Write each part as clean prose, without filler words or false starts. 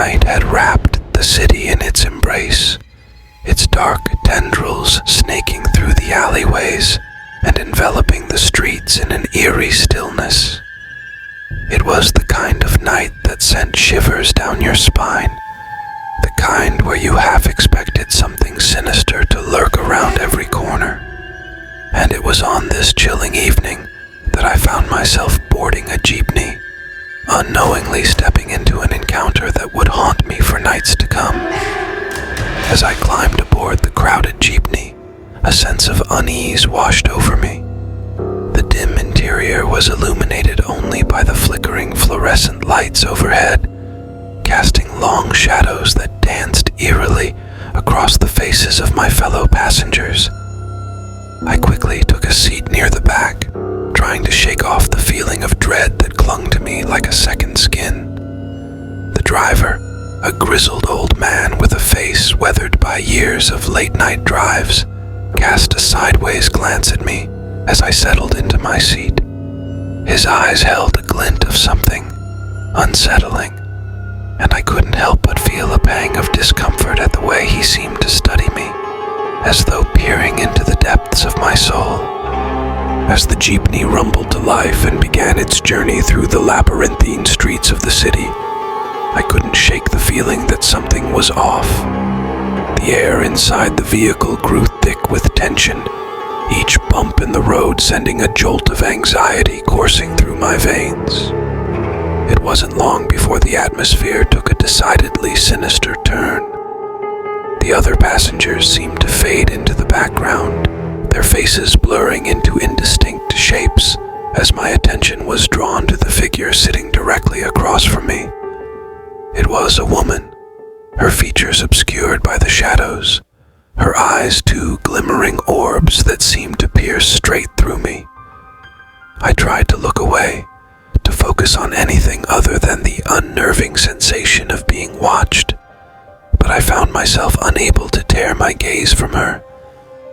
night had wrapped the city in its embrace, its dark tendrils snaking through the alleyways and enveloping the streets in an eerie stillness. It was the kind of night that sent shivers down your spine, the kind where you half expected something sinister to lurk around every corner. And it was on this chilling evening that I found myself boarding a jeepney, unknowingly stepping into an encounter that would haunt me for nights to come. As I climbed aboard the crowded jeepney, a sense of unease washed over me. The dim interior was illuminated only by the flickering fluorescent lights overhead, casting long shadows that danced eerily across the faces of my fellow passengers. I quickly took a seat near the back, trying to shake off the feeling of dread that clung to me like a second skin. The driver, a grizzled old man with a face weathered by years of late-night drives, cast a sideways glance at me as I settled into my seat. His eyes held a glint of something unsettling, and I couldn't help but feel a pang of discomfort at the way he seemed to study me, as though peering into the depths of my soul. As the jeepney rumbled to life and began its journey through the labyrinthine streets of the city, I couldn't shake the feeling that something was off. The air inside the vehicle grew thick with tension, each bump in the road sending a jolt of anxiety coursing through my veins. It wasn't long before the atmosphere took a decidedly sinister turn. The other passengers seemed to fade into the background, their faces blurring into indistinct shapes as my attention was drawn to the figure sitting directly across from me. It was a woman, her features obscured by the shadows, her eyes two glimmering orbs that seemed to pierce straight through me. I tried to look away, to focus on anything other than the unnerving sensation of being watched, but I found myself unable to tear my gaze from her.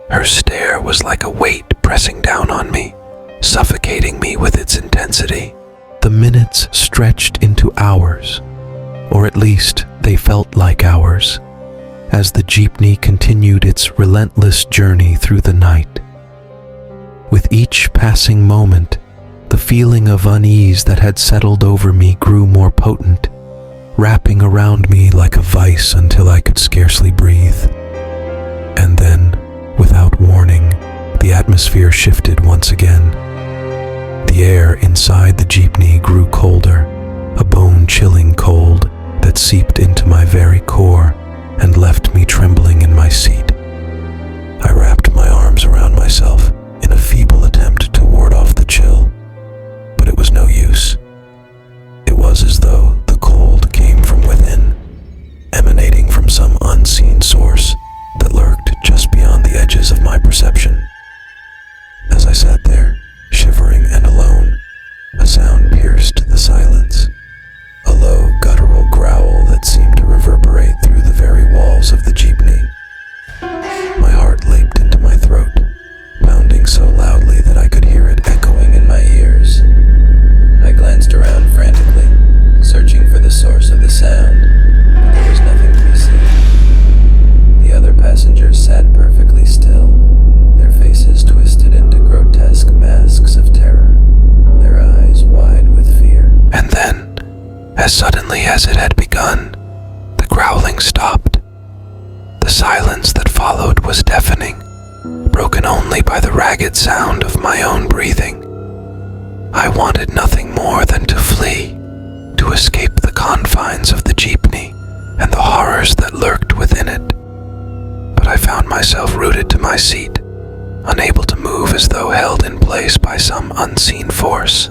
Her stare was like a weight pressing down on me, suffocating me with its intensity. The minutes stretched into hours, or at least they felt like hours, as the jeepney continued its relentless journey through the night. With each passing moment, the feeling of unease that had settled over me grew more potent, wrapping around me like a vice until I could scarcely breathe. And then, without warning, the atmosphere shifted once again. The air inside the jeepney grew colder, a bone-chilling cold that seeped into my very core and left me trembling in my seat. I wrapped my arms around myself in a feeble attempt to ward off the chill, but it was no use. It was as though the cold came from within, emanating from some unseen source that lurked just beyond the edges of my perception. As I sat there, shivering and alone, a sound pierced the silence, a low guttural growl that seemed to reverberate through the very walls of the jeepney. My heart leaped into my throat, pounding so loudly that I could hear it echoing in my ears. I glanced around frantically, searching for the source of the sound, but there was nothing to be seen. The other passengers sat perfectly still, their faces twisted into grotesque masks of terror, their eyes wide with fear. And then, as suddenly as it had begun, the growling stopped. The silence that followed was deafening, broken only by the ragged sound of my own breathing. I wanted nothing more than to flee, to escape the confines of the jeepney and the horrors that lurked within it. But I found myself rooted to my seat, unable to move as though held in place by some unseen force.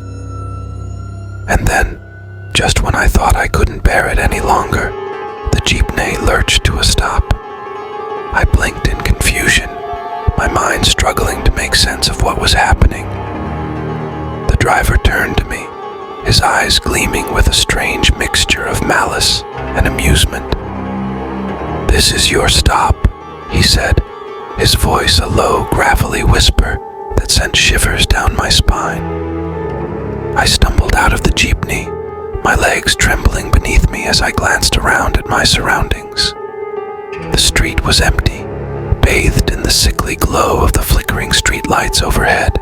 And then, just when I thought I couldn't bear it any longer, the jeepney lurched to a stop. I blinked in confusion, my mind struggling to make sense of what was happening. The driver turned to me, his eyes gleaming with a strange mixture of malice and amusement. "This is your stop," he said, his voice a low, gravelly whisper that sent shivers down my spine. I stumbled out of the jeepney, my legs trembling beneath me as I glanced around at my surroundings. The street was empty, bathed in the sickly glow of the flickering streetlights overhead.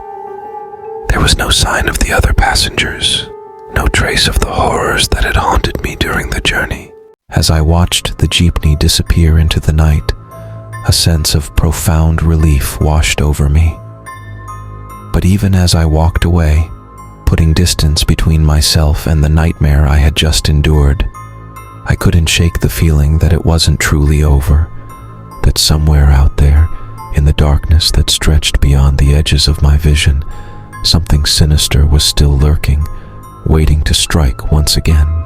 There was no sign of the other passengers, no trace of the horrors that had haunted me during the journey. As I watched the jeepney disappear into the night, a sense of profound relief washed over me. But even as I walked away, putting distance between myself and the nightmare I had just endured, I couldn't shake the feeling that it wasn't truly over, that somewhere out there, in the darkness that stretched beyond the edges of my vision, something sinister was still lurking, waiting to strike once again.